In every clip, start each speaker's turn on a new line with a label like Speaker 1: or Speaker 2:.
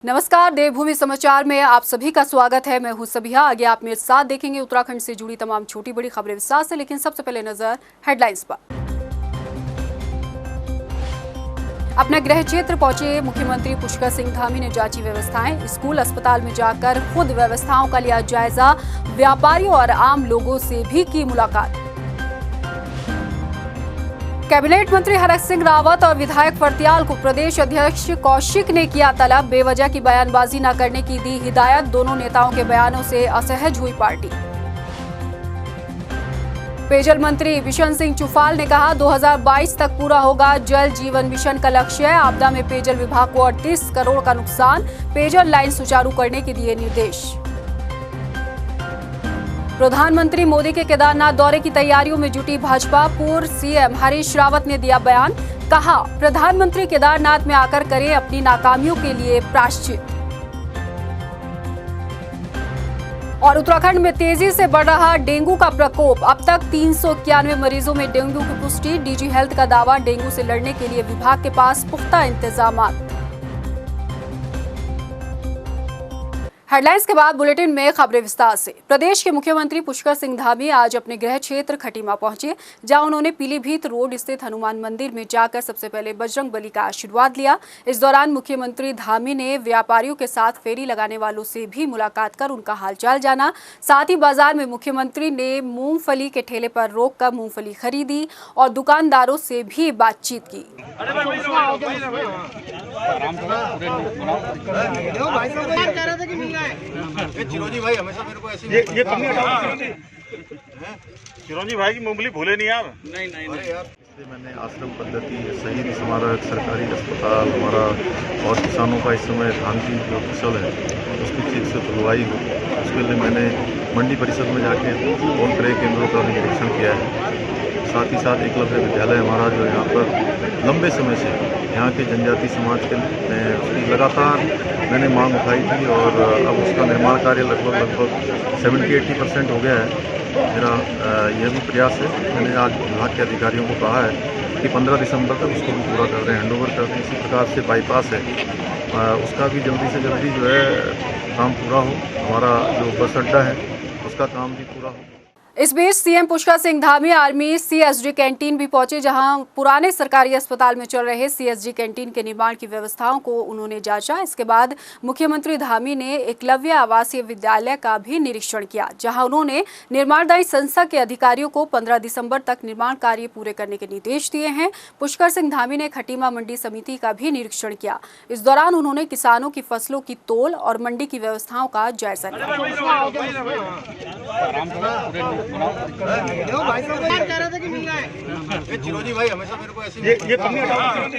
Speaker 1: नमस्कार, देवभूमि समाचार में आप सभी का स्वागत है। मैं हूं सबिहा। आगे आप मेरे साथ देखेंगे उत्तराखंड से जुड़ी तमाम छोटी बड़ी खबरें विस्तार से, लेकिन सबसे पहले नजर हेडलाइंस पर। अपने गृह क्षेत्र पहुंचे मुख्यमंत्री पुष्कर सिंह धामी ने जांची व्यवस्थाएं। स्कूल अस्पताल में जाकर खुद व्यवस्थाओं का लिया जायजा। व्यापारियों और आम लोगों से भी की मुलाकात। कैबिनेट मंत्री हरक सिंह रावत और विधायक फर्त्याल को प्रदेश अध्यक्ष कौशिक ने किया तलब। बेवजह की बयानबाजी न करने की दी हिदायत। दोनों नेताओं के बयानों से असहज हुई पार्टी। पेयजल मंत्री बिशन सिंह चुफाल ने कहा 2022 तक पूरा होगा जल जीवन मिशन का लक्ष्य। आपदा में पेयजल विभाग को 38 करोड़ का नुकसान। पेयजल लाइन सुचारू करने के दिए निर्देश। प्रधानमंत्री मोदी के केदारनाथ दौरे की तैयारियों में जुटी भाजपा। पूर्व सीएम हरीश रावत ने दिया बयान। कहा प्रधानमंत्री केदारनाथ में आकर करें अपनी नाकामियों के लिए प्रायश्चित। और उत्तराखंड में तेजी से बढ़ रहा डेंगू का प्रकोप। अब तक 391 मरीजों में डेंगू की पुष्टि। डीजी हेल्थ का दावा, डेंगू से लड़ने के लिए विभाग के पास पुख्ता इंतजामात। हेडलाइंस के बाद बुलेटिन में खबरें विस्तार से। प्रदेश के मुख्यमंत्री पुष्कर सिंह धामी आज अपने गृह क्षेत्र खटीमा पहुंचे, जहां उन्होंने पीलीभीत रोड स्थित हनुमान मंदिर में जाकर सबसे पहले बजरंग बली का आशीर्वाद लिया। इस दौरान मुख्यमंत्री धामी ने व्यापारियों के साथ फेरी लगाने वालों से भी मुलाकात कर उनका हालचाल जाना। साथ ही बाजार में मुख्यमंत्री ने मूंगफली के ठेले पर रोककर मूंगफली खरीदी और दुकानदारों से भी बातचीत की।
Speaker 2: चिरंजी भाई हमेशा मेरे को ऐसे
Speaker 3: ये कमी हटाओ। चिरंजी भाई की मूंगफली भूले नहीं आप। नहीं
Speaker 2: अरे यार,
Speaker 4: मैंने आश्रम पद्धति, शहीद स्मारक, सरकारी अस्पताल हमारा और किसानों का इस समय धान की जो फसल है उसकी ठीक से तुलवाई हो, उसके लिए मैंने मंडी परिषद में जाके ऑल क्रय केंद्रों का भी निरीक्षण किया है। साथ ही साथ एकलव्य विद्यालय हमारा जो यहाँ पर लंबे समय से यहाँ के जनजाति समाज के उसकी लगातार मैंने मांग उठाई थी और अब उसका निर्माण कार्य लगभग 70-80% हो गया है। मेरा यह भी प्रयास है, मैंने आज विभाग के अधिकारियों को कहा है कि 15 दिसंबर तक उसको भी पूरा कर दें, हैंडओवर कर दें। इसी प्रकार से बाईपास है उसका भी जल्दी से जल्दी जो है काम पूरा हो। हमारा जो बस अड्डा है उसका काम भी पूरा हो।
Speaker 1: इस बीच CM Pushkar Singh Dhami army CSD canteen भी पहुंचे, जहां पुराने सरकारी अस्पताल में चल रहे सीएसडी कैंटीन के निर्माण की व्यवस्थाओं को उन्होंने जांचा। इसके बाद मुख्यमंत्री धामी ने एकलव्य आवासीय विद्यालय का भी निरीक्षण किया, जहां उन्होंने निर्माणदायी संस्था के अधिकारियों को 15 दिसंबर तक निर्माण कार्य पूरे करने के निर्देश दिए हैं। पुष्कर सिंह धामी ने खटीमा मंडी समिति का भी निरीक्षण किया। इस दौरान उन्होंने किसानों की फसलों की तोल और मंडी की व्यवस्थाओं का जायजा लिया।
Speaker 2: चिरंजी भाई हमेशा मेरे को ऐसे
Speaker 3: ये कमी हटाओ।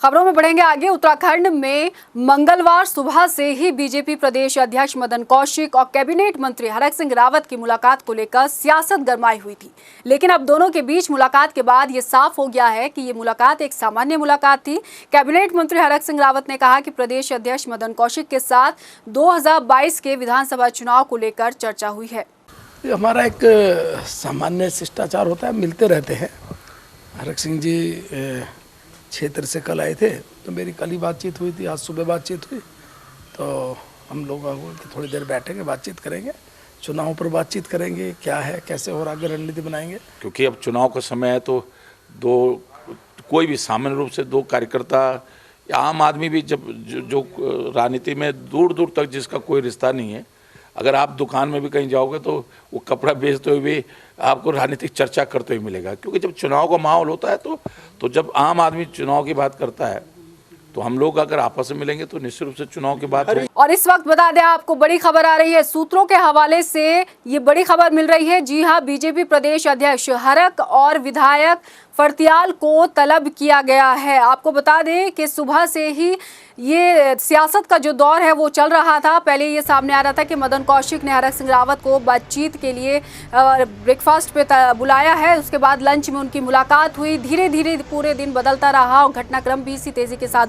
Speaker 1: खबरों में बढ़ेंगे आगे। उत्तराखंड में मंगलवार सुबह से ही बीजेपी प्रदेश अध्यक्ष मदन कौशिक और कैबिनेट मंत्री हरक सिंह रावत की मुलाकात को लेकर सियासत गरमाई हुई थी, लेकिन अब दोनों के बीच मुलाकात के बाद ये साफ हो गया है कि ये मुलाकात एक सामान्य मुलाकात थी। कैबिनेट मंत्री हरक सिंह रावत ने कहा कि प्रदेश अध्यक्ष मदन कौशिक के साथ 2022 के विधानसभा चुनाव को लेकर चर्चा हुई है।
Speaker 5: हमारा एक सामान्य शिष्टाचार होता है, मिलते रहते हैं। हरक सिंह जी क्षेत्र से कल आए थे, तो मेरी कल ही बातचीत हुई थी, आज सुबह बातचीत हुई, तो हम लोग थोड़ी देर बैठेंगे, बातचीत करेंगे, चुनाव पर बातचीत करेंगे, क्या है कैसे और आगे रणनीति बनाएंगे।
Speaker 6: क्योंकि अब चुनाव का समय है, तो कोई भी सामान्य रूप से दो कार्यकर्ता या आम आदमी भी जब जो राजनीति में दूर दूर तक जिसका कोई रिश्ता नहीं है, अगर आप दुकान में भी कहीं जाओगे तो वो कपड़ा बेचते हुए भी आपको राजनीतिक चर्चा करते हुए मिलेगा। क्योंकि जब चुनाव का माहौल होता है तो जब आम आदमी चुनाव की बात करता है तो हम लोग अगर आपस में मिलेंगे तो निश्चित रूप से चुनाव की बात होगी।
Speaker 1: और इस वक्त बता दें आपको बड़ी खबर आ रही है, सूत्रों के हवाले से ये बड़ी खबर मिल रही है। जी हां, बीजेपी प्रदेश अध्यक्ष हरक और विधायक फर्त्याल को तलब किया गया है। आपको बता दें कि सुबह से ही ये सियासत का जो दौर है वो चल रहा था। पहले ये सामने आ रहा था कि मदन कौशिक ने हरक सिंह रावत को बातचीत के लिए ब्रेकफास्ट पे बुलाया है, उसके बाद लंच में उनकी मुलाकात हुई। धीरे धीरे पूरे दिन बदलता रहा और घटनाक्रम भी इसी तेजी के साथ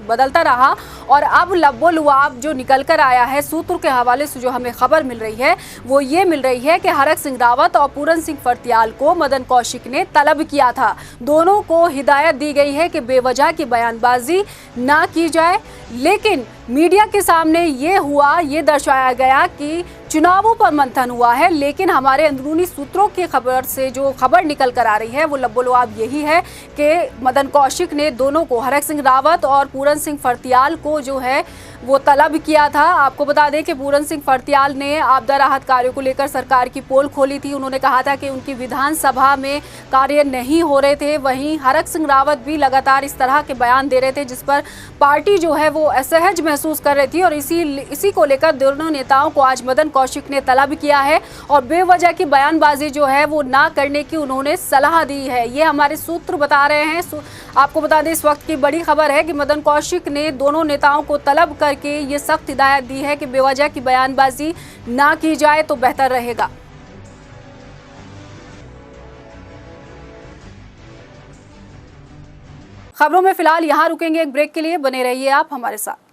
Speaker 1: बदलता रहा और अब लब्बो लुआब जो निकल कर आया है सूत्रों के हवाले से जो हमें खबर मिल रही है वो ये मिल रही है कि हरक सिंह रावत और पूरन सिंह फर्त्याल को मदन कौशिक ने तलब किया था। दोनों को हिदायत दी गई है कि बेवजह की बयानबाजी ना की जाए, लेकिन मीडिया के सामने ये दर्शाया गया कि चुनावों पर मंथन हुआ है, लेकिन हमारे अंदरूनी सूत्रों की खबर से जो खबर निकल कर आ रही है वो लब्बो-लुआब यही है कि मदन कौशिक ने दोनों को, हरक सिंह रावत और पूरन सिंह फर्त्याल को जो है वो तलब किया था। आपको बता दें कि पूरन सिंह फर्त्याल ने आपदा राहत कार्यों को लेकर सरकार की पोल खोली थी। उन्होंने कहा था कि उनकी विधानसभा में कार्य नहीं हो रहे थे। वहीं हरक सिंह रावत भी लगातार इस तरह के बयान दे रहे थे जिस पर पार्टी जो है वो असहज महसूस कर रही थी और इसी को लेकर दोनों नेताओं को आज मदन कौशिक ने तलब किया है और बेवजह की बयानबाजी जो है वो ना करने की उन्होंने सलाह दी है। ये हमारे सूत्र बता रहे हैं। आपको बता दें इस वक्त की बड़ी खबर है कि मदन कौशिक ने दोनों नेताओं को तलब करके ये सख्त हिदायत दी है कि बेवजह की बयानबाजी ना की जाए तो बेहतर रहेगा। खबरों में फिलहाल यहां रुकेंगे एक ब्रेक के लिए, बने रहिए आप हमारे साथ।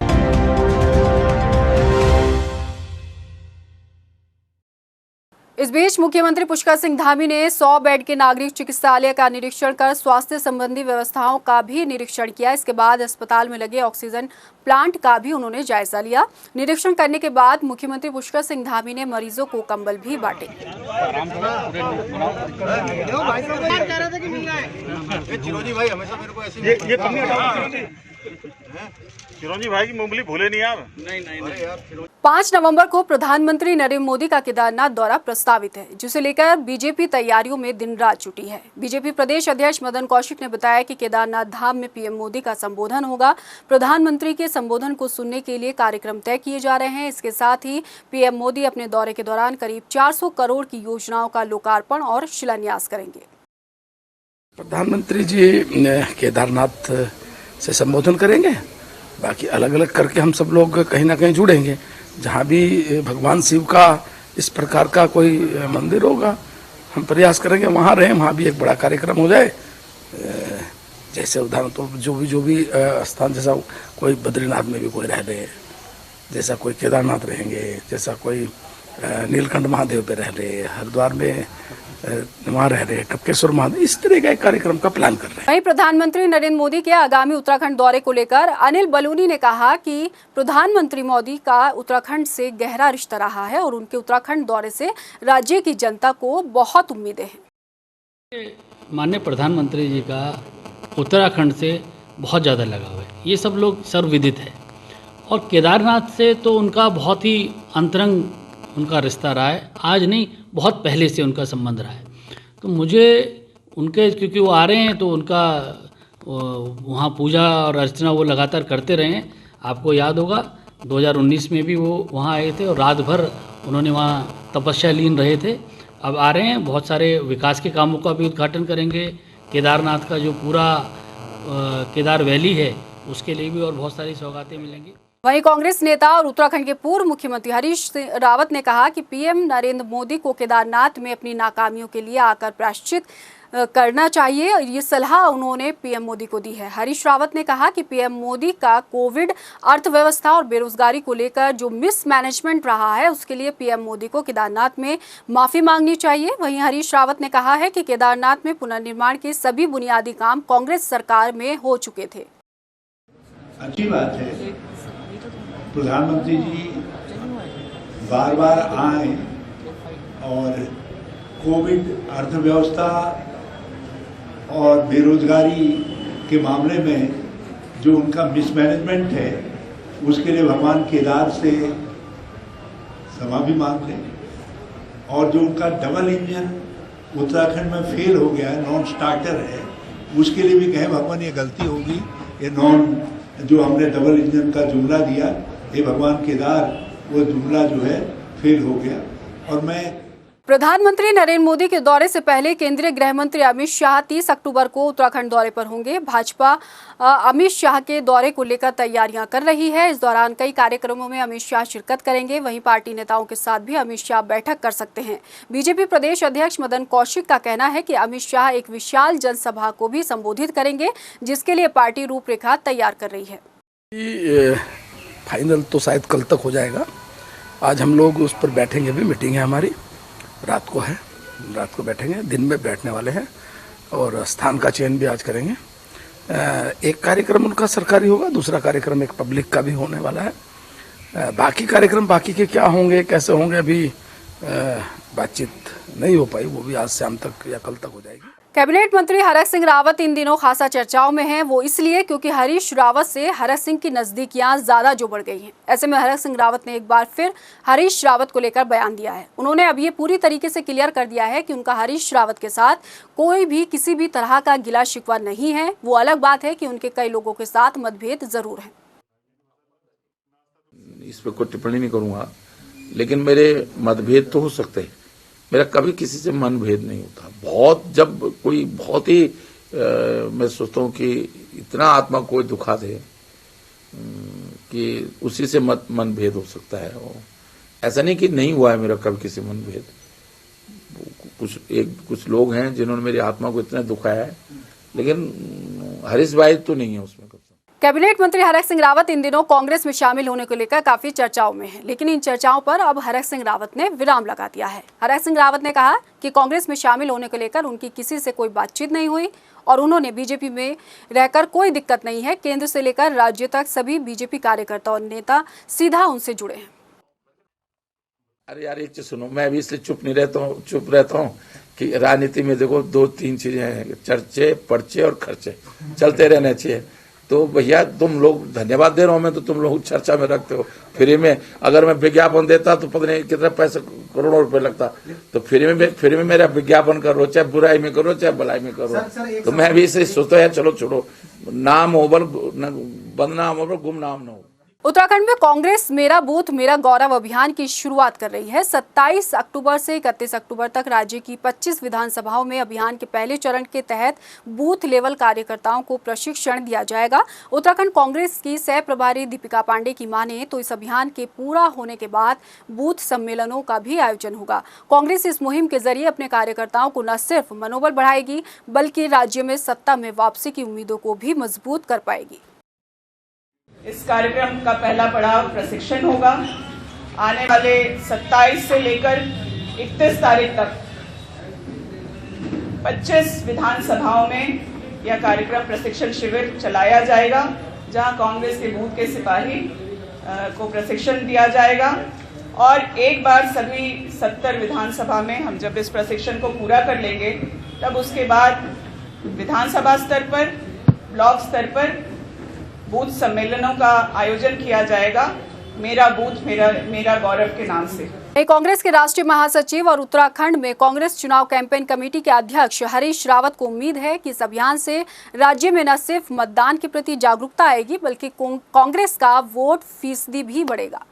Speaker 1: इस बीच मुख्यमंत्री पुष्कर सिंह धामी ने 100 बेड के नागरिक चिकित्सालय का निरीक्षण कर स्वास्थ्य संबंधी व्यवस्थाओं का भी निरीक्षण किया। इसके बाद अस्पताल में लगे ऑक्सीजन प्लांट का भी उन्होंने जायजा लिया। निरीक्षण करने के बाद मुख्यमंत्री पुष्कर सिंह धामी ने मरीजों को कंबल भी बांटे।
Speaker 2: चिरंजीवी भाई हमेशा मेरे को ऐसी
Speaker 3: ये कमी हटाओ। चिरंजीवी भाई की मूंगफली भूले नहीं आप।
Speaker 2: नहीं
Speaker 1: 5 नवंबर को प्रधानमंत्री नरेंद्र मोदी का केदारनाथ दौरा प्रस्तावित है, जिसे लेकर बीजेपी तैयारियों में दिन रात जुटी है। बीजेपी प्रदेश अध्यक्ष मदन कौशिक ने बताया कि केदारनाथ धाम में पीएम मोदी का संबोधन होगा। प्रधानमंत्री के संबोधन को सुनने के लिए कार्यक्रम तय किए जा रहे हैं। इसके साथ ही पीएम मोदी अपने दौरे के दौरान करीब 400 करोड़ की योजनाओं का लोकार्पण और शिलान्यास करेंगे।
Speaker 5: प्रधानमंत्री जी केदारनाथ से संबोधन करेंगे, बाकी अलग अलग करके हम सब लोग कहीं ना कहीं जुड़ेंगे। जहाँ भी भगवान शिव का इस प्रकार का कोई मंदिर होगा हम प्रयास करेंगे वहाँ रहें, वहाँ भी एक बड़ा कार्यक्रम हो जाए। जैसे उदाहरण तो जो भी स्थान, जैसा कोई बद्रीनाथ में भी कोई रह रहे, जैसा कोई केदारनाथ रहेंगे, जैसा कोई नीलकंठ महादेव पे रह रहे, हरिद्वार में वहाँ रह रहे, टपकेश्वर महादेव, इस तरह का एक कार्यक्रम का प्लान कर रहे हैं।
Speaker 1: वहीं प्रधानमंत्री नरेंद्र मोदी के आगामी उत्तराखंड दौरे को लेकर अनिल बलूनी ने कहा कि प्रधानमंत्री मोदी का उत्तराखंड से गहरा रिश्ता रहा है और उनके उत्तराखंड दौरे से राज्य की जनता को बहुत उम्मीदें हैं।
Speaker 7: माननीय प्रधानमंत्री जी का उत्तराखंड से बहुत ज़्यादा लगाव है, ये सब लोग सर्वविदित है। और केदारनाथ से तो उनका बहुत ही अंतरंग उनका रिश्ता रहा है, आज नहीं बहुत पहले से उनका संबंध रहा है। तो मुझे उनके, क्योंकि वो आ रहे हैं तो उनका वहाँ पूजा और अर्चना वो लगातार करते रहे हैं। आपको याद होगा 2019 में भी वो वहाँ आए थे और रात भर उन्होंने वहाँ तपस्या लीन रहे थे। अब आ रहे हैं, बहुत सारे विकास के कामों का भी उद्घाटन करेंगे। केदारनाथ का जो पूरा केदार वैली है उसके लिए भी और बहुत सारी सौगातें मिलेंगी।
Speaker 1: वहीं कांग्रेस नेता और उत्तराखंड के पूर्व मुख्यमंत्री हरीश रावत ने कहा कि पीएम नरेंद्र मोदी को केदारनाथ में अपनी नाकामियों के लिए आकर प्रायश्चित करना चाहिए। ये सलाह उन्होंने पीएम मोदी को दी है। हरीश रावत ने कहा कि पीएम मोदी का कोविड, अर्थव्यवस्था और बेरोजगारी को लेकर जो मिसमैनेजमेंट रहा है उसके लिए पीएम मोदी को केदारनाथ में माफी मांगनी चाहिए। वहीं हरीश रावत ने कहा है कि केदारनाथ में पुनर्निर्माण के सभी बुनियादी काम कांग्रेस सरकार में हो चुके थे।
Speaker 8: अच्छी बात है, प्रधानमंत्री जी बार बार आए और कोविड, अर्थव्यवस्था और बेरोजगारी के मामले में जो उनका मिसमैनेजमेंट है उसके लिए भगवान केदार से क्षमा भी मांग लें। और जो उनका डबल इंजन उत्तराखंड में फेल हो गया है, नॉन स्टार्टर है, उसके लिए भी कहें भगवान ये गलती होगी, ये जो हमने डबल इंजन का जुमला दिया, ये भगवान केदार वो जुमला जो है फेल हो गया। और मैं
Speaker 1: प्रधानमंत्री नरेंद्र मोदी के दौरे से पहले केंद्रीय गृह मंत्री अमित शाह 30 अक्टूबर को उत्तराखंड दौरे पर होंगे। भाजपा अमित शाह के दौरे को लेकर तैयारियां कर रही है। इस दौरान कई कार्यक्रमों में अमित शाह शिरकत करेंगे। वहीं पार्टी नेताओं के साथ भी अमित शाह बैठक कर सकते हैं। बीजेपी प्रदेश अध्यक्ष मदन कौशिक का कहना है कि अमित शाह एक विशाल जनसभा को भी संबोधित करेंगे, जिसके लिए पार्टी रूपरेखा तैयार कर रही है।
Speaker 5: फाइनल तो शायद कल तक हो जाएगा। आज हम लोग उस पर बैठेंगे, भी मीटिंग है हमारी, रात को बैठेंगे, दिन में बैठने वाले हैं और स्थान का चयन भी आज करेंगे। एक कार्यक्रम उनका सरकारी होगा, दूसरा कार्यक्रम एक पब्लिक का भी होने वाला है। बाकी कार्यक्रम बाकी के क्या होंगे, कैसे होंगे, अभी बातचीत नहीं हो पाई, वो भी आज शाम तक या कल तक हो जाएगी।
Speaker 1: कैबिनेट मंत्री हरक सिंह रावत इन दिनों खासा चर्चाओं में हैं। वो इसलिए क्योंकि हरीश रावत से हरक सिंह की नजदीकियां ज्यादा जो बढ़ गई हैं। ऐसे में हरक सिंह रावत ने एक बार फिर हरीश रावत को लेकर बयान दिया है। उन्होंने अब ये पूरी तरीके से क्लियर कर दिया है कि उनका हरीश रावत के साथ कोई भी किसी भी तरह का गिला शिकवा नहीं है। वो अलग बात है कि उनके कई लोगों के साथ मतभेद जरूर है।
Speaker 6: इस पर कोई टिप्पणी नहीं करूंगा, लेकिन मेरे मतभेद तो हो सकते हैं। मेरा कभी किसी से मनभेद नहीं होता। जब कोई बहुत ही मैं सोचता हूँ कि इतना आत्मा कोई दुखा दे कि उसी से मनभेद हो सकता है। ऐसा नहीं कि नहीं हुआ है मेरा कभी किसी मनभेद। कुछ लोग हैं जिन्होंने मेरी आत्मा को इतना दुखाया है, लेकिन हरीश भाई तो नहीं है उसमें।
Speaker 1: कैबिनेट मंत्री हरक सिंह रावत इन दिनों कांग्रेस में शामिल होने को लेकर काफी चर्चाओं में हैं, लेकिन इन चर्चाओं पर अब हरक सिंह रावत ने विराम लगा दिया है। हरक सिंह रावत ने कहा कि कांग्रेस में शामिल होने को लेकर उनकी किसी से कोई बातचीत नहीं हुई और उन्होंने बीजेपी में रहकर कोई दिक्कत नहीं है। केंद्र से लेकर राज्य तक सभी बीजेपी कार्यकर्ता और नेता सीधा उनसे जुड़े हैं।
Speaker 6: अरे यार, एक चीज सुनो, मैं अभी इसलिए चुप रहता हूँ कि राजनीति में देखो 2-3 चीजें हैं, चर्चे, पर्चे और खर्चे चलते रहने चाहिए। तो भैया तुम लोग, धन्यवाद दे रहा हूं मैं, तो तुम लोग चर्चा में रखते हो। फ्री में अगर मैं विज्ञापन देता तो पता नहीं कितना पैसे, करोड़ों रुपए लगता। तो फ्री में मेरा विज्ञापन करो, चाहे बुराई में करो चाहे भलाई में करो। तो मैं भी इसे सोचता है, चलो छोड़ो, नाम हो बदनाम हो, गुमनाम न हो।
Speaker 1: उत्तराखंड में कांग्रेस मेरा बूथ मेरा गौरव अभियान की शुरुआत कर रही है। 27 अक्टूबर से 31 अक्टूबर तक राज्य की 25 विधानसभाओं में अभियान के पहले चरण के तहत बूथ लेवल कार्यकर्ताओं को प्रशिक्षण दिया जाएगा। उत्तराखंड कांग्रेस की सह प्रभारी दीपिका पांडे की माने तो इस अभियान के पूरा होने के बाद बूथ सम्मेलनों का भी आयोजन होगा। कांग्रेस इस मुहिम के जरिए अपने कार्यकर्ताओं को न सिर्फ मनोबल बढ़ाएगी, बल्कि राज्य में सत्ता में वापसी की उम्मीदों को भी मजबूत कर पाएगी।
Speaker 9: इस कार्यक्रम का पहला पड़ाव प्रशिक्षण होगा। आने वाले 27 से लेकर 31 तारीख तक 25 विधानसभाओं में यह कार्यक्रम प्रशिक्षण शिविर चलाया जाएगा, जहां कांग्रेस के बूथ के सिपाही को प्रशिक्षण दिया जाएगा। और एक बार सभी 70 विधानसभा में हम जब इस प्रशिक्षण को पूरा कर लेंगे, तब उसके बाद विधानसभा स्तर पर, ब्लॉक स्तर पर बूथ सम्मेलनों का आयोजन किया जाएगा, मेरा बूथ मेरा गौरव के नाम से।
Speaker 1: कांग्रेस के राष्ट्रीय महासचिव और उत्तराखंड में कांग्रेस चुनाव कैंपेन कमेटी के अध्यक्ष हरीश रावत को उम्मीद है कि इस अभियान से राज्य में न सिर्फ मतदान के प्रति जागरूकता आएगी, बल्कि कांग्रेस का वोट फीसदी भी बढ़ेगा।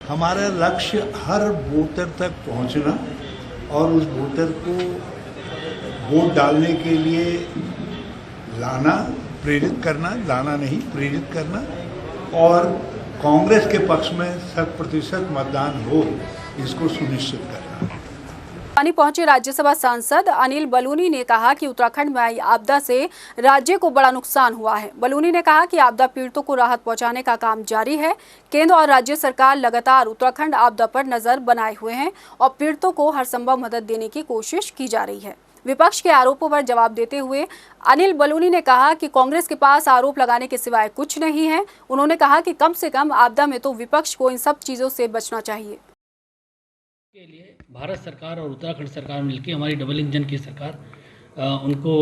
Speaker 8: हमारा लक्ष्य हर वोटर तक पहुंचना और उस वोटर को वोट डालने के लिए लाना, प्रेरित करना, लाना नहीं प्रेरित करना, और कांग्रेस के पक्ष में 100% मतदान हो, इसको सुनिश्चित करना।
Speaker 1: पानी पहुंचे राज्यसभा सांसद अनिल बलूनी ने कहा कि उत्तराखंड में आई आपदा से राज्य को बड़ा नुकसान हुआ है। बलूनी ने कहा कि आपदा पीड़ितों को राहत पहुंचाने का काम जारी है। केंद्र और राज्य सरकार लगातार उत्तराखंड आपदा पर नजर बनाए हुए हैं और पीड़ितों को हर संभव मदद देने की कोशिश की जा रही है। विपक्ष के आरोपों पर जवाब देते हुए अनिल बलूनी ने कहा कि कांग्रेस के पास आरोप लगाने के सिवाय कुछ नहीं है। उन्होंने कहा कि कम से कम आपदा में तो विपक्ष को इन सब चीजों से बचना चाहिए।
Speaker 7: के लिए भारत सरकार और उत्तराखंड सरकार मिलकर, हमारी डबल इंजन की सरकार, उनको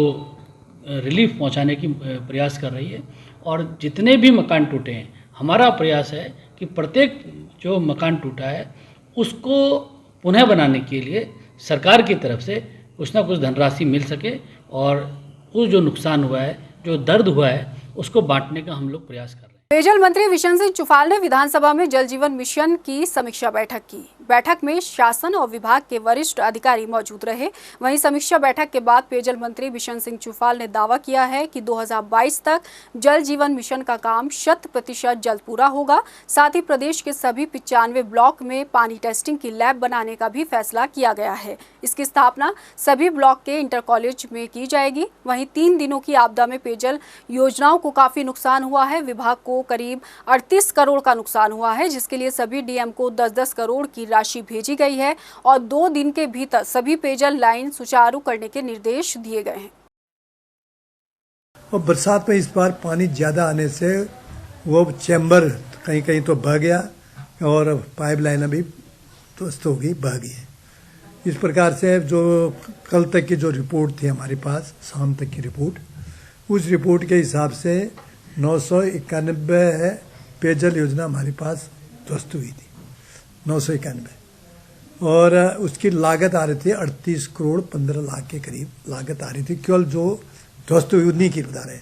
Speaker 7: रिलीफ पहुंचाने की प्रयास कर रही है। और जितने भी मकान टूटे हैं, हमारा प्रयास है कि प्रत्येक जो मकान टूटा है उसको पुनः बनाने के लिए सरकार की तरफ से कुछ ना कुछ धनराशि मिल सके, और उस जो नुकसान हुआ है, जो दर्द हुआ है, उसको बांटने का हम लोग प्रयास कर रहे हैं।
Speaker 1: पेयजल मंत्री बिशन सिंह चुफाल ने विधानसभा में जल जीवन मिशन की समीक्षा बैठक की। बैठक में शासन और विभाग के वरिष्ठ अधिकारी मौजूद रहे। वहीं समीक्षा बैठक के बाद पेयजल मंत्री बिशन सिंह चुफाल ने दावा किया है कि 2022 तक जल जीवन मिशन का काम 100% जल्द पूरा होगा। साथ ही प्रदेश के सभी 95 ब्लॉक में पानी टेस्टिंग की लैब बनाने का भी फैसला किया गया है। इसकी स्थापना सभी ब्लॉक के इंटर कॉलेज में की जाएगी। वहीं 3 दिनों की आपदा में पेयजल योजनाओं को काफी नुकसान हुआ है। विभाग को करीब 38 करोड़ का नुकसान हुआ है, जिसके लिए सभी डीएम को 10-10 करोड़ की राशि भेजी गई है और 2 दिन के भीतर सभी पेयजल लाइन सुचारू करने के निर्देश दिए गए हैं।
Speaker 10: और बरसात में इस बार पानी ज़्यादा आने से वो चैम्बर कहीं कहीं तो बह गया और पाइप लाइन भी ध्वस्त हो गई, बह गई है। इस प्रकार से जो कल तक की जो रिपोर्ट थी हमारे पास, शाम तक की रिपोर्ट, उस रिपोर्ट के हिसाब से 991 पेयजल योजना हमारे पास ध्वस्त हुई थी, 991, और उसकी लागत आ रही थी 38 करोड़ 15 लाख के करीब लागत आ रही थी। केवल जो ध्वस्त हुई उन्हीं की बता रहे,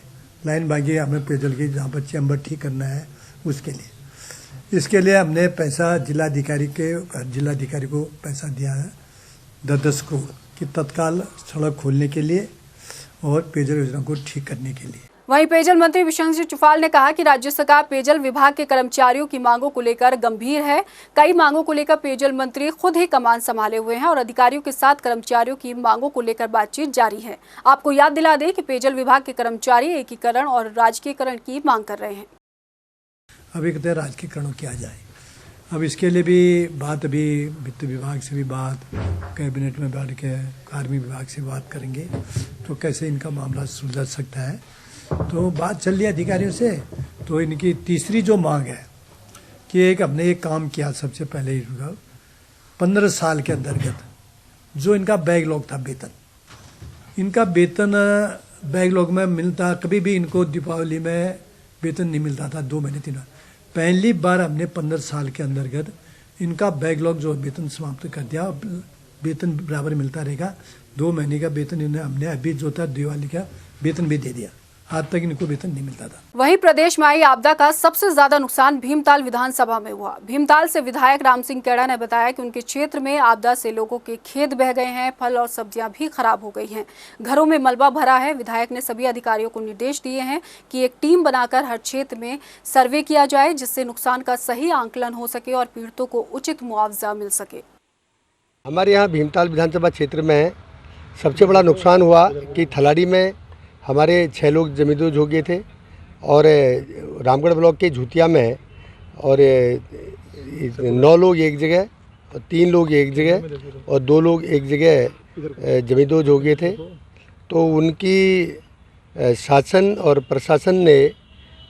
Speaker 10: लाइन बाकी हमें पेयजल की जहाँ पर चैम्बर ठीक करना है उसके लिए। इसके लिए हमने पैसा जिलाधिकारी को पैसा दिया है 10-10 करोड़ की तत्काल सड़क खोलने के लिए और पेयजल योजना को ठीक करने के लिए।
Speaker 1: वहीं पेयजल मंत्री बिशन सिंह चुफाल ने कहा कि राज्य सरकार पेयजल विभाग के कर्मचारियों की मांगों को लेकर गंभीर है। कई मांगों को लेकर पेयजल मंत्री खुद ही कमान संभाले हुए हैं और अधिकारियों के साथ कर्मचारियों की मांगों को लेकर बातचीत जारी है। आपको याद दिला दें कि पेयजल विभाग के कर्मचारी एकीकरण और राजकीयकरण की मांग कर रहे हैं।
Speaker 10: अभी कहते हैं राजकीयकरण किया जाए। अब इसके लिए भी बात, अभी वित्त विभाग से भी बात, कैबिनेट में बैठ के कार्मिक विभाग से बात करेंगे तो कैसे इनका मामला सुलझ सकता है। तो बात चल रही है अधिकारियों से। तो इनकी तीसरी जो मांग है कि एक हमने एक काम किया सबसे पहले ही 15 साल के अंतर्गत जो इनका बैकलॉग था वेतन, इनका वेतन बैकलॉग में मिलता, कभी भी इनको दीपावली में वेतन नहीं मिलता था 2 महीने 3 महीने। पहली बार हमने 15 साल के अंतर्गत इनका बैकलॉग जो वेतन समाप्त कर दिया। वेतन बराबर मिलता रहेगा। 2 महीने का वेतन इन्हें हमने अभी जो था दिवाली का वेतन भी दे दिया। आज तक इनको वेतन नहीं मिलता था।
Speaker 1: वहीं प्रदेश में आई आपदा का सबसे ज्यादा नुकसान भीमताल विधानसभा में हुआ। भीमताल से विधायक राम सिंह केड़ा ने बताया कि उनके क्षेत्र में आपदा से लोगों के खेत बह गए हैं, फल और सब्जियां भी खराब हो गई हैं, घरों में मलबा भरा है। विधायक ने सभी अधिकारियों को निर्देश दिए हैं कि एक टीम बनाकर हर क्षेत्र में सर्वे किया जाए, जिससे नुकसान का सही आंकलन हो सके और पीड़ितों को उचित मुआवजा मिल सके।
Speaker 11: हमारे यहाँ भीमताल विधानसभा क्षेत्र में सबसे बड़ा नुकसान हुआ कि थलाड़ी में हमारे 6 लोग जमींदोज हो गए थे और रामगढ़ ब्लॉक के झूतिया में और 9 लोग एक जगह और 3 लोग एक जगह और 2 लोग एक जगह जमींदोज हो गए थे। तो उनकी शासन और प्रशासन ने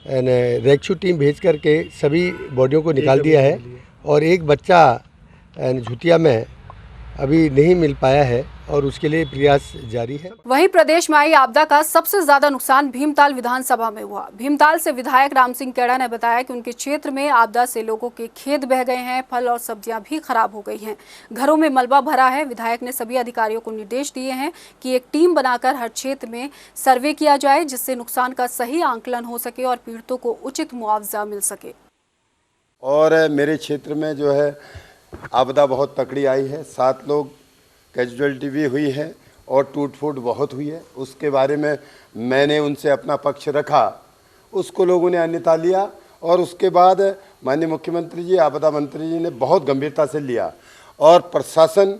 Speaker 11: रेस्क्यू टीम भेज करके सभी बॉडियों को निकाल दिया है और एक बच्चा झूतिया में अभी नहीं मिल पाया है और उसके लिए प्रयास जारी है।
Speaker 1: वहीं प्रदेश में आई आपदा का सबसे ज्यादा नुकसान भीमताल विधानसभा में हुआ। भीमताल से विधायक राम सिंह केड़ा ने बताया कि उनके क्षेत्र में आपदा से लोगों के खेत बह गए हैं, फल और सब्जियां भी खराब हो गई हैं, घरों में मलबा भरा है। विधायक ने सभी अधिकारियों को निर्देश दिए हैं कि एक टीम बनाकर हर क्षेत्र में सर्वे किया जाए, जिससे नुकसान का सही आंकलन हो सके और पीड़ितों को उचित मुआवजा मिल सके।
Speaker 12: और मेरे क्षेत्र में जो है आपदा बहुत तकड़ी आई है, 7 लोग कैजुअलिटी भी हुई है और टूट फूट बहुत हुई है। उसके बारे में मैंने उनसे अपना पक्ष रखा, उसको लोगों ने अन्यथा लिया और उसके बाद माननीय मुख्यमंत्री जी, आपदा मंत्री जी ने बहुत गंभीरता से लिया और प्रशासन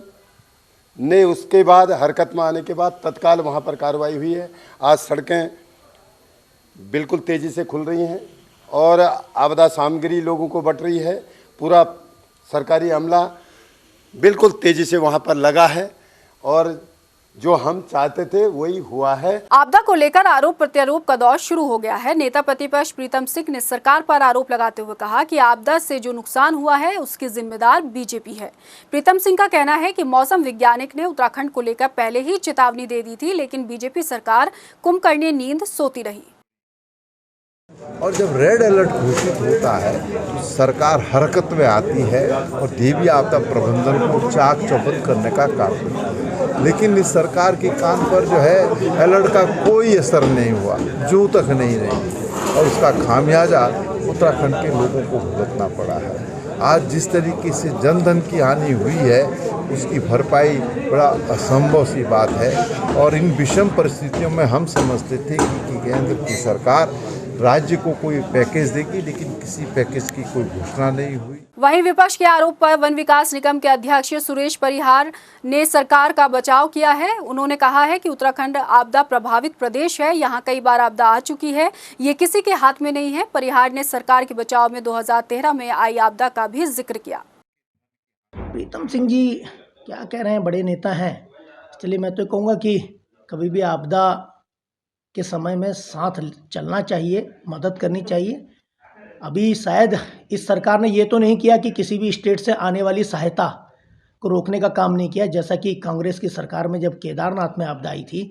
Speaker 12: ने उसके बाद हरकत में आने के बाद तत्काल वहाँ पर कार्रवाई हुई है। आज सड़कें बिल्कुल तेज़ी से खुल रही हैं और आपदा सामग्री लोगों को बट रही है। पूरा सरकारी अमला बिल्कुल तेजी से वहां पर लगा है और जो हम चाहते थे वही हुआ है।
Speaker 1: आपदा को लेकर आरोप प्रत्यारोप का दौर शुरू हो गया है। नेता प्रतिपक्ष प्रीतम सिंह ने सरकार पर आरोप लगाते हुए कहा कि आपदा से जो नुकसान हुआ है उसकी जिम्मेदार बीजेपी है। प्रीतम सिंह का कहना है कि मौसम वैज्ञानिक ने उत्तराखंड को लेकर पहले ही चेतावनी दे दी थी, लेकिन बीजेपी सरकार कुंभकर्णी नींद सोती रही।
Speaker 13: और जब रेड अलर्ट घोषित होता है तो सरकार हरकत में आती है और देवी आपदा प्रबंधन को चाक चौबंद करने का काम करती है। लेकिन इस सरकार के कान पर जो है अलर्ट का कोई असर नहीं हुआ, जू तक नहीं रही और उसका खामियाजा उत्तराखंड के लोगों को भुगतना पड़ा है। आज जिस तरीके से जन धन की हानि हुई है उसकी भरपाई बड़ा असंभव सी बात है और इन विषम परिस्थितियों में हम समझते थे कि केंद्र की सरकार राज्य को कोई पैकेज देगी, लेकिन किसी पैकेज की कोई घोषणा नहीं हुई।
Speaker 1: वहीं विपक्ष के आरोप पर वन विकास निगम के अध्यक्ष सुरेश परिहार ने सरकार का बचाव किया है। उन्होंने कहा है कि उत्तराखंड आपदा प्रभावित प्रदेश है, यहाँ कई बार आपदा आ चुकी है, ये किसी के हाथ में नहीं है। परिहार ने सरकार के बचाव में 2013 में आई आपदा का भी जिक्र किया।
Speaker 14: प्रीतम सिंह जी क्या कह रहे हैं, बड़े नेता हैं, इसलिए मैं तो कहूँगा कि कभी भी आपदा के समय में साथ चलना चाहिए, मदद करनी चाहिए। अभी शायद इस सरकार ने ये तो नहीं किया कि किसी भी स्टेट से आने वाली सहायता को रोकने का काम नहीं किया, जैसा कि कांग्रेस की सरकार में जब केदारनाथ में आपदा आई थी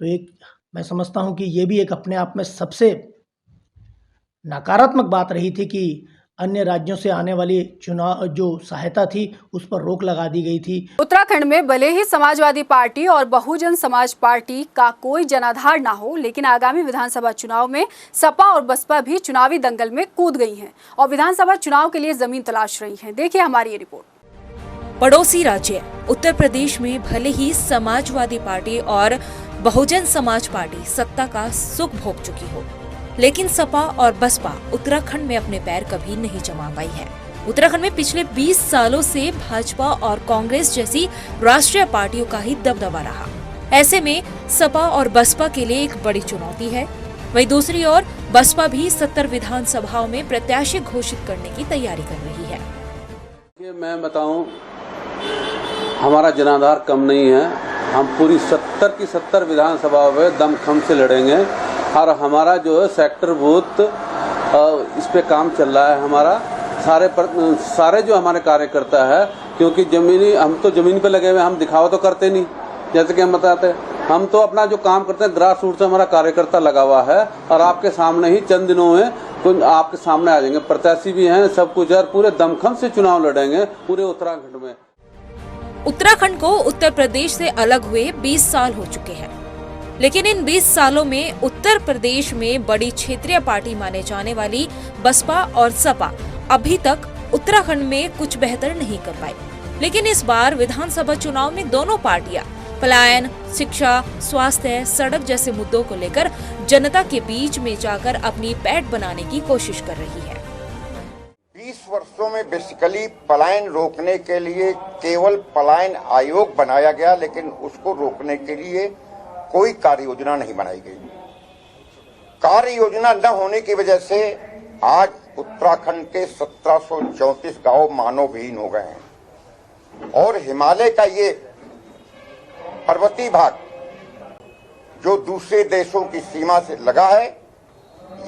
Speaker 14: तो एक मैं समझता हूँ कि ये भी एक अपने आप में सबसे नकारात्मक बात रही थी कि अन्य राज्यों से आने वाली चुनाव जो सहायता थी उस पर रोक लगा दी गई थी।
Speaker 1: उत्तराखंड में भले ही समाजवादी पार्टी और बहुजन समाज पार्टी का कोई जनाधार ना हो, लेकिन आगामी विधानसभा चुनाव में सपा और बसपा भी चुनावी दंगल में कूद गई हैं और विधानसभा चुनाव के लिए जमीन तलाश रही हैं। देखिए हमारी ये रिपोर्ट।
Speaker 15: पड़ोसी राज्य उत्तर प्रदेश में भले ही समाजवादी पार्टी और बहुजन समाज पार्टी सत्ता का सुख भोग चुकी हो, लेकिन सपा और बसपा उत्तराखंड में अपने पैर कभी नहीं जमा पाई है। उत्तराखंड में पिछले 20 सालों से भाजपा और कांग्रेस जैसी राष्ट्रीय पार्टियों का ही दबदबा रहा। ऐसे में सपा और बसपा के लिए एक बड़ी चुनौती है। वहीं दूसरी ओर बसपा भी 70 विधानसभाओं में प्रत्याशी घोषित करने की तैयारी कर रही है।
Speaker 16: मैं बताऊं, हमारा जनाधार कम नहीं है। हम पूरी 70 की 70 विधानसभाओं में दमखम से लड़ेंगे और हमारा जो है सेक्टर बूथ इस पे काम चल रहा है। हमारा सारे जो हमारे कार्यकर्ता है, क्योंकि हम तो जमीन पे लगे हुए, हम दिखावा तो करते नहीं, जैसे कि हम बताते हैं, हम तो अपना जो काम करते हैं ग्रास रूट से हमारा कार्यकर्ता लगा हुआ है और आपके सामने ही चंद दिनों में कुछ आपके सामने आ जाएंगे। प्रत्याशी भी हैं, सब कुछ है, पूरे दमखम से चुनाव लड़ेंगे पूरे उत्तराखंड में।
Speaker 15: उत्तराखंड को उत्तर प्रदेश से अलग हुए 20 साल हो चुके हैं, लेकिन इन 20 सालों में उत्तर प्रदेश में बड़ी क्षेत्रीय पार्टी माने जाने वाली बसपा और सपा अभी तक उत्तराखंड में कुछ बेहतर नहीं कर पाई। लेकिन इस बार विधानसभा चुनाव में दोनों पार्टियां पलायन, शिक्षा, स्वास्थ्य, सड़क जैसे मुद्दों को लेकर जनता के बीच में जाकर अपनी पैठ बनाने की कोशिश कर रही है।
Speaker 17: 20 वर्षों में बेसिकली पलायन रोकने के लिए केवल पलायन आयोग बनाया गया, लेकिन उसको रोकने के लिए कोई कार्य योजना नहीं बनाई गई। कार्य योजना न होने की वजह से आज उत्तराखंड के 1734 गांव मानवविहीन हो गए हैं और हिमालय का ये पर्वतीय भाग जो दूसरे देशों की सीमा से लगा है,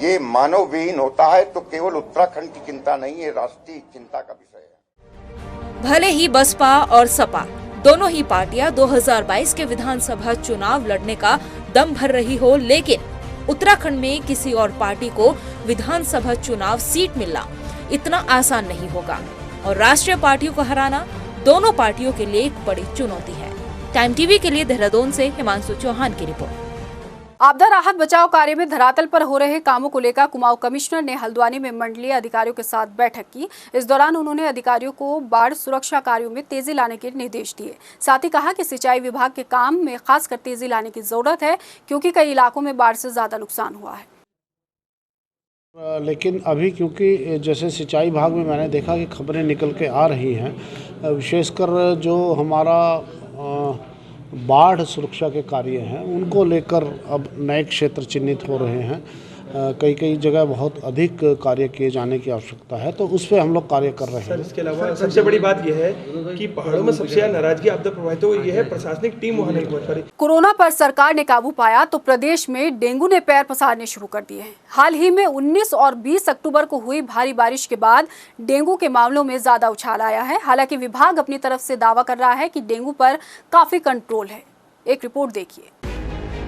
Speaker 17: ये मानवविहीन होता है तो केवल उत्तराखंड की चिंता नहीं है, राष्ट्रीय चिंता का विषय है।
Speaker 15: भले ही बसपा और सपा दोनों ही पार्टियां 2022 के विधानसभा चुनाव लड़ने का दम भर रही हो, लेकिन उत्तराखंड में किसी और पार्टी को विधानसभा चुनाव सीट मिलना इतना आसान नहीं होगा और राष्ट्रीय पार्टियों को हराना दोनों पार्टियों के लिए एक बड़ी चुनौती है। टाइम टीवी के लिए देहरादून से हिमांशु चौहान की रिपोर्ट।
Speaker 1: आपदा राहत बचाव कार्य में धरातल पर हो रहे कामों को लेकर कुमाऊं कमिश्नर ने हल्द्वानी में मंडलीय अधिकारियों के साथ बैठक की। इस दौरान उन्होंने अधिकारियों को बाढ़ सुरक्षा कार्यों में तेजी लाने के निर्देश दिए। साथ ही कहा कि सिंचाई विभाग के काम में खासकर तेजी लाने की जरूरत है, क्योंकि कई इलाकों में बाढ़ से ज्यादा नुकसान हुआ है।
Speaker 18: लेकिन अभी क्योंकि जैसे सिंचाई विभाग में मैंने देखा कि खबरें निकल के आ रही हैं, विशेषकर जो हमारा बाढ़ सुरक्षा के कार्य हैं उनको लेकर अब नए क्षेत्र चिन्हित हो रहे हैं। कई जगह बहुत अधिक कार्य किए जाने की आवश्यकता है, तो उस पर हम लोग कार्य कर रहे हैं।
Speaker 19: सर, इसके अलावा सबसे बड़ी बात यह है कि पहाड़ों में सबसे ज्यादा नाराजगी आपदा प्रभावित हुई है, प्रशासनिक टीम वहां नहीं पहुंच पा रही।
Speaker 1: कोरोना पर सरकार ने काबू पाया तो प्रदेश में डेंगू ने पैर पसारने शुरू कर दिए हैं। हाल ही में 19 और 20 अक्टूबर को हुई भारी बारिश के बाद डेंगू के मामलों में ज्यादा उछाल आया है। हालांकि विभाग अपनी तरफ से दावा कर रहा है कि डेंगू पर काफी कंट्रोल है। एक रिपोर्ट देखिए।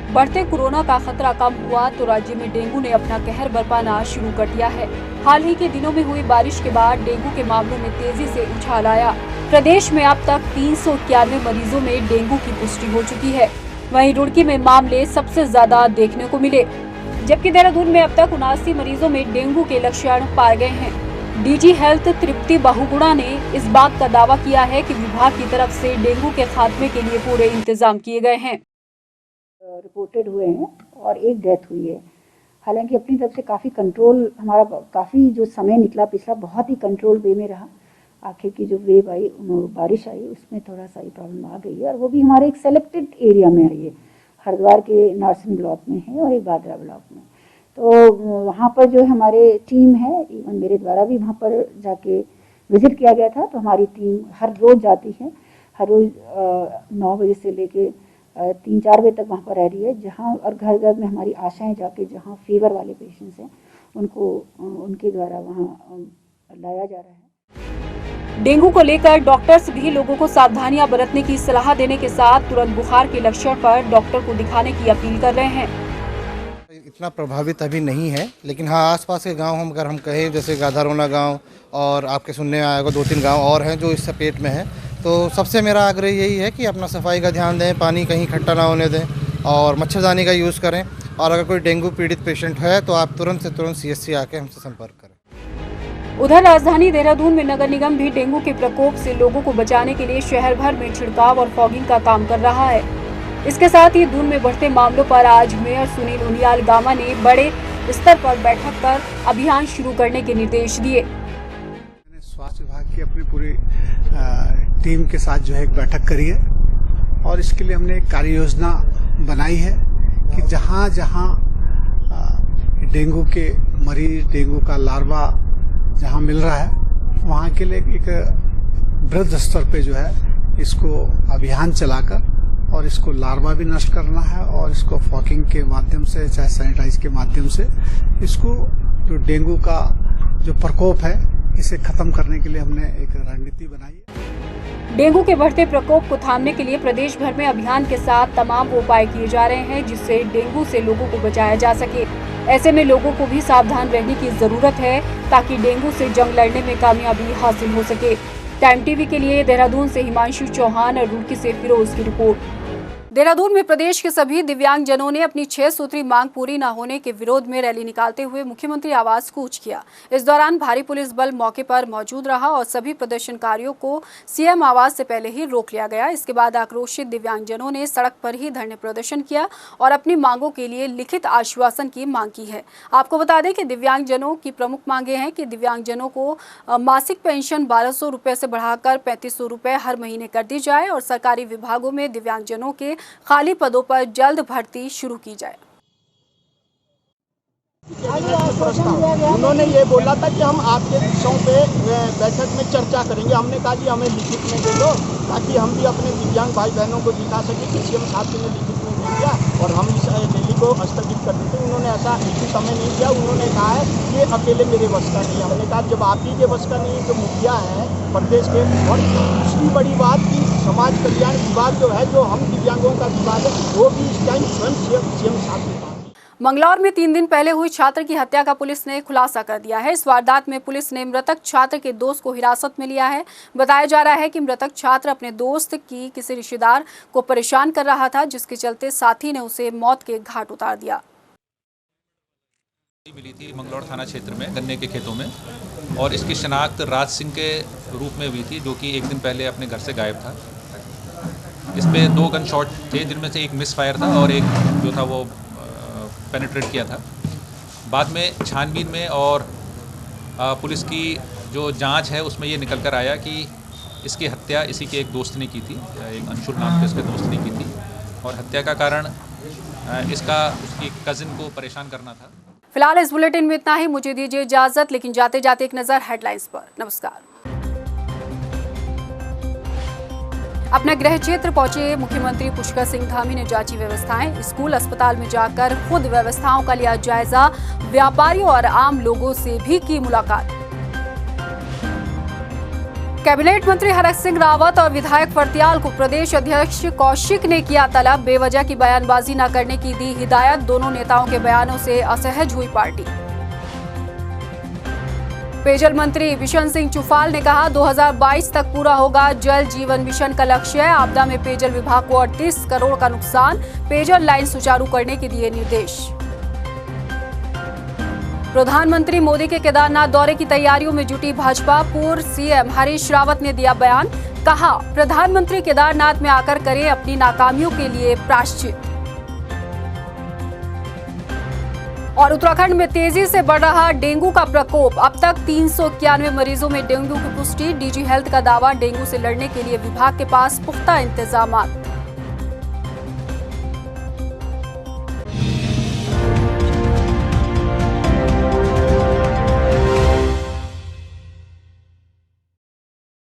Speaker 1: बढ़ते कोरोना का खतरा कम हुआ तो राज्य में डेंगू ने अपना कहर बरपाना शुरू कर दिया है। हाल ही के दिनों में हुई बारिश के बाद डेंगू के मामलों में तेजी से उछाल आया। प्रदेश में अब तक 391 मरीजों में डेंगू की पुष्टि हो चुकी है। वहीं रुड़की में मामले सबसे ज्यादा देखने को मिले। जबकि देहरादून में अब तक 79 मरीजों में डेंगू के लक्षण पाए गए हैं। डीजी हेल्थ तृप्ति बहुगुणा ने इस बात का दावा किया है कि विभाग की तरफ से डेंगू के खात्मे के लिए पूरे इंतजाम किए गए हैं।
Speaker 20: रिपोर्टेड हुए हैं और एक डेथ हुई है। हालांकि अपनी तरफ से काफ़ी कंट्रोल, हमारा काफ़ी जो समय निकला पिछला बहुत ही कंट्रोल वे में रहा। आखिर की जो वेव आई, बारिश आई, उसमें थोड़ा सा ही प्रॉब्लम आ गई है और वो भी हमारे एक सेलेक्टेड एरिया में आई है। हरिद्वार के नारसिंह ब्लॉक में है और एक बादरा ब्लॉक में। तो वहाँ पर जो हमारे टीम है, इवन मेरे द्वारा भी वहाँ पर जाके विजिट किया गया था। तो हमारी टीम हर रोज़ जाती है, हर रोज़ 9 बजे से लेके 3-4 बजे तक वहाँ पर रह रही है, जहाँ और घर घर में हमारी आशाएं जाके जहाँ फीवर वाले पेशेंट्स हैं उनको उनके द्वारा वहाँ लाया जा रहा है।
Speaker 1: डेंगू को लेकर डॉक्टर्स भी लोगों को सावधानियां बरतने की सलाह देने के साथ तुरंत बुखार के लक्षण पर डॉक्टर को दिखाने की अपील कर रहे हैं।
Speaker 21: इतना प्रभावित अभी नहीं है, लेकिन हाँ आसपास के गांव हम अगर हम कहें जैसे गाधारोना गांव और आपके सुनने में आएगा 2-3 गांव और हैं जो इस चपेट में हैं। तो सबसे मेरा आग्रह यही है कि अपना सफाई का ध्यान दें, पानी कहीं इकट्ठा ना होने दें और मच्छरदानी का यूज़ करें। और अगर कोई डेंगू पीड़ित पेशेंट है तो आप तुरंत से तुरंत CHC आके हमसे संपर्क करें।
Speaker 1: उधर राजधानी देहरादून में नगर निगम भी डेंगू के प्रकोप से लोगों को बचाने के लिए शहर भर में छिड़काव और फॉगिंग का काम कर रहा है। इसके साथ ही दून में बढ़ते मामलों पर आज मेयर सुनील उनियाल गामा ने बड़े स्तर पर बैठक कर अभियान शुरू करने के निर्देश दिए।
Speaker 18: स्वास्थ्य विभाग की अपनी पूरी टीम के साथ जो है एक बैठक करी है और इसके लिए हमने एक कार्य योजना बनाई है कि जहाँ जहाँ डेंगू के मरीज, डेंगू का लार्वा जहाँ मिल रहा है वहाँ के लिए एक वृहद स्तर पे जो है इसको अभियान चलाकर और इसको लार्वा भी नष्ट करना है और इसको फॉगिंग के माध्यम से चाहे सैनिटाइज के माध्यम से इसको जो डेंगू का जो प्रकोप है इसे खत्म करने के लिए हमने एक रणनीति बनाई है।
Speaker 1: डेंगू के बढ़ते प्रकोप को थामने के लिए प्रदेश भर में अभियान के साथ तमाम उपाय किए जा रहे हैं जिससे डेंगू से लोगों को बचाया जा सके। ऐसे में लोगों को भी सावधान रहने की जरूरत है ताकि डेंगू से जंग लड़ने में कामयाबी हासिल हो सके। टाइम टीवी के लिए देहरादून से हिमांशु चौहान और रुड़की से फिरोज की रिपोर्ट। देहरादून में प्रदेश के सभी दिव्यांगजनों ने अपनी 6 सूत्री मांग पूरी न होने के विरोध में रैली निकालते हुए मुख्यमंत्री आवास कूच किया। इस दौरान भारी पुलिस बल मौके पर मौजूद रहा और सभी प्रदर्शनकारियों को सीएम आवास से पहले ही रोक लिया गया। इसके बाद आक्रोशित दिव्यांगजनों ने सड़क पर ही धरने प्रदर्शन किया और अपनी मांगों के लिए लिखित आश्वासन की मांग की है। आपको बता दें कि दिव्यांगजनों की प्रमुख मांगे हैं कि दिव्यांगजनों को मासिक पेंशन 1200 रुपये से बढ़ाकर 3500 रुपये हर महीने कर दी जाए और सरकारी विभागों में दिव्यांगजनों के खाली पदों पर जल्द भर्ती शुरू की जाए।
Speaker 22: उन्होंने ये बोला था कि हम आपके विषयों पे बैठक में चर्चा करेंगे। हमने कहा कि हमें लिखित में दे दो ताकि हम भी अपने दिव्यांग भाई बहनों को दिखा सकें कि सीएम साहब ने लिखित में दे दिया और हम इस रैली को स्थगित कर देते। उन्होंने ऐसा लिखित समय नहीं दिया। उन्होंने कहा है कि अकेले मेरे बस का नहीं। हमने कहा जब आप ही के बस का नहीं, जो मुखिया है प्रदेश के, और दूसरी बड़ी बात की समाज कल्याण विभाग जो है, जो हम दिव्यांगों का विभाग है, वो भी इस टाइम स्वयं सीएम साहब के पास।
Speaker 1: मंगलौर में 3 दिन पहले हुई छात्र की हत्या का पुलिस ने खुलासा कर दिया है। इस वारदात में पुलिस ने मृतक छात्र के दोस्त को हिरासत में लिया है। बताया जा रहा है कि मृतक छात्र अपने दोस्त की किसी रिश्तेदार को परेशान कर रहा था, जिसके चलते साथी ने उसे मौत के घाट उतार दिया।
Speaker 23: मिली थी मंगलौर थाना क्षेत्र में गन्ने के खेतों में और इसकी शनाख्त राज सिंह के रूप में हुई थी, जो कि एक दिन पहले अपने घर से गायब था। इसमें 2 गन शॉट थे, जिनमें से एक मिस फायर था और एक जो था वो पेनिट्रेट किया था। बाद में छानबीन में और पुलिस की जो जांच है उसमें ये निकल कर आया कि इसकी हत्या इसी के एक दोस्त ने की थी, एक अंशुल नाम के इसके दोस्त ने की थी और हत्या का कारण इसका उसकी कजिन को परेशान करना था।
Speaker 1: फिलहाल इस बुलेटिन में इतना ही। मुझे दीजिए इजाजत, लेकिन जाते जाते एक नजर हेडलाइंस पर। नमस्कार। अपने गृह क्षेत्र पहुंचे मुख्यमंत्री पुष्कर सिंह धामी ने जांची व्यवस्थाएं। स्कूल अस्पताल में जाकर खुद व्यवस्थाओं का लिया जायजा। व्यापारियों और आम लोगों से भी की मुलाकात। कैबिनेट मंत्री हरक सिंह रावत और विधायक फर्त्याल को प्रदेश अध्यक्ष कौशिक ने किया तलब। बेवजह की बयानबाजी न करने की दी हिदायत। दोनों नेताओं के बयानों से असहज हुई पार्टी। पेयजल मंत्री बिशन सिंह चुफाल ने कहा 2022 तक पूरा होगा जल जीवन मिशन का लक्ष्य। आपदा में पेयजल विभाग को 38 करोड़ का नुकसान। पेयजल लाइन सुचारू करने के दिए निर्देश। प्रधानमंत्री मोदी के केदारनाथ दौरे की तैयारियों में जुटी भाजपा। पूर्व सीएम हरीश रावत ने दिया बयान, कहा प्रधानमंत्री केदारनाथ में आकर करें अपनी नाकामियों के लिए प्रायश्चित। और उत्तराखंड में तेजी से बढ़ रहा डेंगू का प्रकोप, अब तक 391 मरीजों में डेंगू की पुष्टि। डीजी हेल्थ का दावा, डेंगू से लड़ने के लिए विभाग के पास पुख्ता इंतजाम।